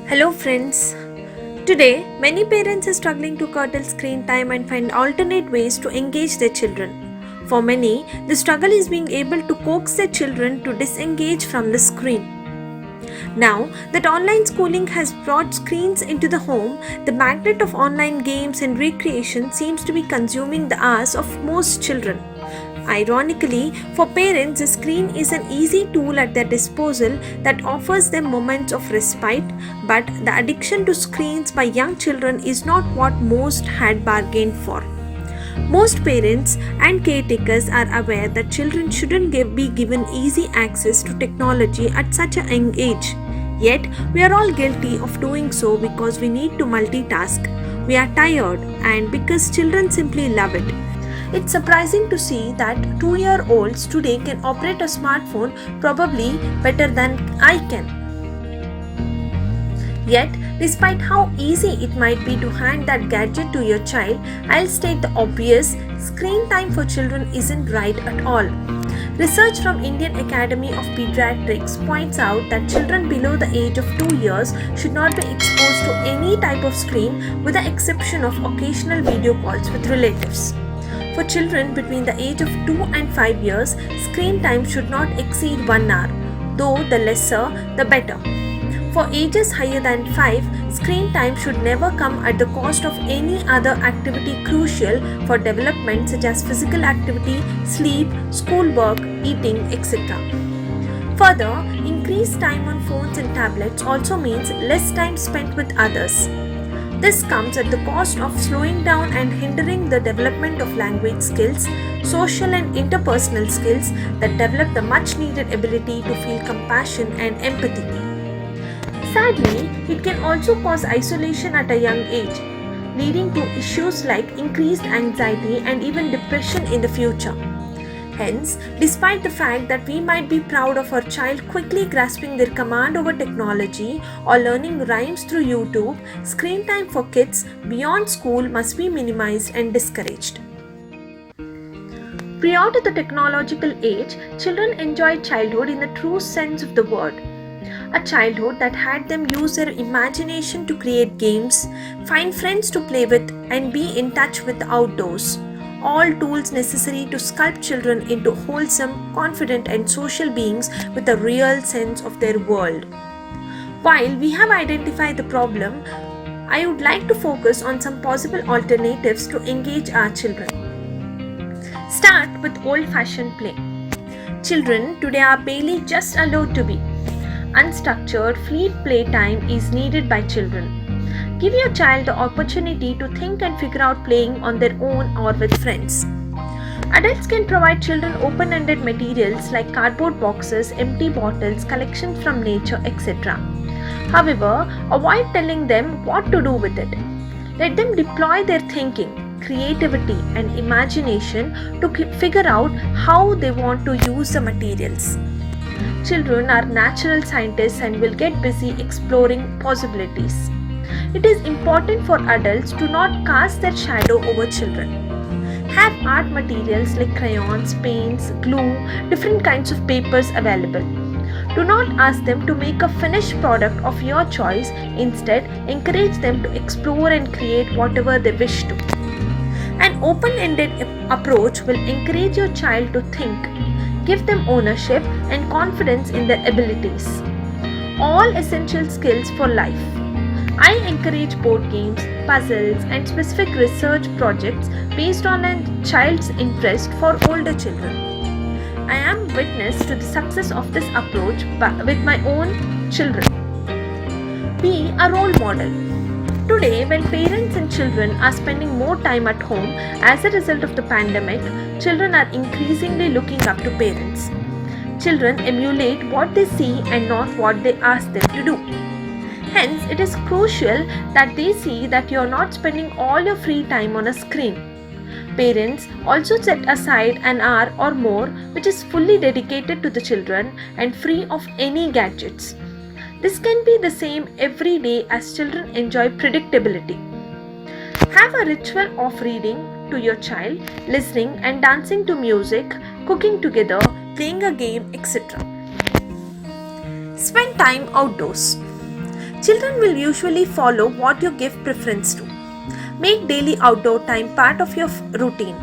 Hello friends. Today, many parents are struggling to curtail screen time and find alternate ways to engage their children. For many, the struggle is being able to coax their children to disengage from the screen. Now that online schooling has brought screens into the home, the magnet of online games and recreation seems to be consuming the hours of most children. Ironically, for parents, the screen is an easy tool at their disposal that offers them moments of respite, but the addiction to screens by young children is not what most had bargained for. Most parents and caretakers are aware that children shouldn't be given easy access to technology at such a young age. Yet, we are all guilty of doing so because we need to multitask, we are tired, and because children simply love it. It's surprising to see that 2-year-olds today can operate a smartphone probably better than I can. Yet, despite how easy it might be to hand that gadget to your child, I'll state the obvious: screen time for children isn't right at all. Research from Indian Academy of Pediatrics points out that children below the age of 2 years should not be exposed to any type of screen with the exception of occasional video calls with relatives. For children between the age of 2 and 5 years, screen time should not exceed 1 hour, though the lesser the better. For ages higher than 5, screen time should never come at the cost of any other activity crucial for development such as physical activity, sleep, schoolwork, eating, etc. Further, increased time on phones and tablets also means less time spent with others. This comes at the cost of slowing down and hindering the development of language skills, social and interpersonal skills that develop the much needed ability to feel compassion and empathy. Sadly, it can also cause isolation at a young age, leading to issues like increased anxiety and even depression in the future. Hence, despite the fact that we might be proud of our child quickly grasping their command over technology or learning rhymes through YouTube, screen time for kids beyond school must be minimized and discouraged. Prior to the technological age, children enjoyed childhood in the true sense of the word. A childhood that had them use their imagination to create games, find friends to play with, and be in touch with the outdoors. All tools necessary to sculpt children into wholesome, confident, and social beings with a real sense of their world. While we have identified the problem, I would like to focus on some possible alternatives to engage our children. Start with old-fashioned play. Children today are barely just allowed to be. Unstructured, fleet playtime is needed by children. Give your child the opportunity to think and figure out playing on their own or with friends. Adults can provide children open-ended materials like cardboard boxes, empty bottles, collections from nature, etc. However, avoid telling them what to do with it. Let them deploy their thinking, creativity, and imagination to figure out how they want to use the materials. Children are natural scientists and will get busy exploring possibilities. It is important for adults to not cast their shadow over children. Have art materials like crayons, paints, glue, different kinds of papers available. Do not ask them to make a finished product of your choice. Instead, encourage them to explore and create whatever they wish to. An open-ended approach will encourage your child to think, give them ownership and confidence in their abilities. All essential skills for life. I encourage board games, puzzles, and specific research projects based on a child's interest for older children. I am witness to the success of this approach with my own children. Be a role model. Today, when parents and children are spending more time at home as a result of the pandemic, children are increasingly looking up to parents. Children emulate what they see and not what they ask them to do. Hence, it is crucial that they see that you are not spending all your free time on a screen. Parents also set aside an hour or more which is fully dedicated to the children and free of any gadgets. This can be the same every day as children enjoy predictability. Have a ritual of reading to your child, listening and dancing to music, cooking together, playing a game, etc. Spend time outdoors. Children will usually follow what you give preference to. Make daily outdoor time part of your routine.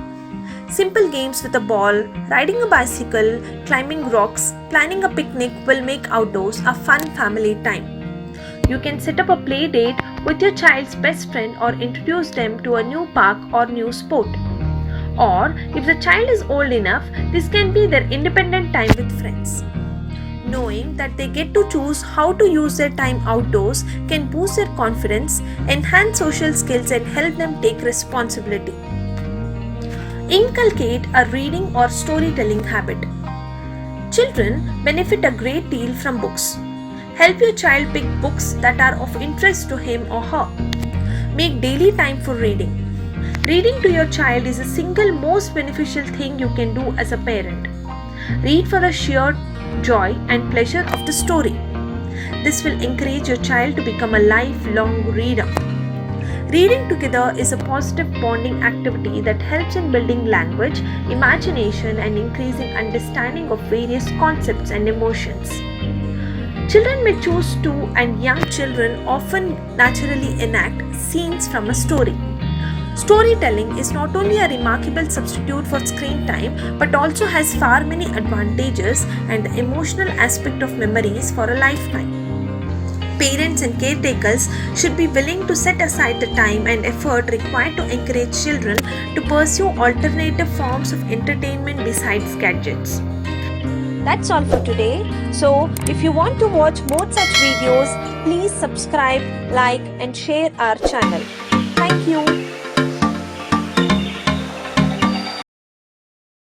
Simple games with a ball, riding a bicycle, climbing rocks, planning a picnic will make outdoors a fun family time. You can set up a play date with your child's best friend or introduce them to a new park or new sport. Or, if the child is old enough, this can be their independent time with friends. Knowing that they get to choose how to use their time outdoors can boost their confidence, enhance social skills, and help them take responsibility. Inculcate a reading or storytelling habit. Children benefit a great deal from books. Help your child pick books that are of interest to him or her. Make daily time for reading. Reading to your child is the single most beneficial thing you can do as a parent. Read for the sheer joy and pleasure of the story. This will encourage your child to become a lifelong reader. Reading together is a positive bonding activity that helps in building language, imagination, and increasing understanding of various concepts and emotions. Children may choose to, and young children often naturally enact scenes from a story. Storytelling is not only a remarkable substitute for screen time but also has far many advantages and the emotional aspect of memories for a lifetime. Parents and caretakers should be willing to set aside the time and effort required to encourage children to pursue alternative forms of entertainment besides gadgets. That's all for today. So, if you want to watch more such videos, please subscribe, like, and share our channel. Thank you.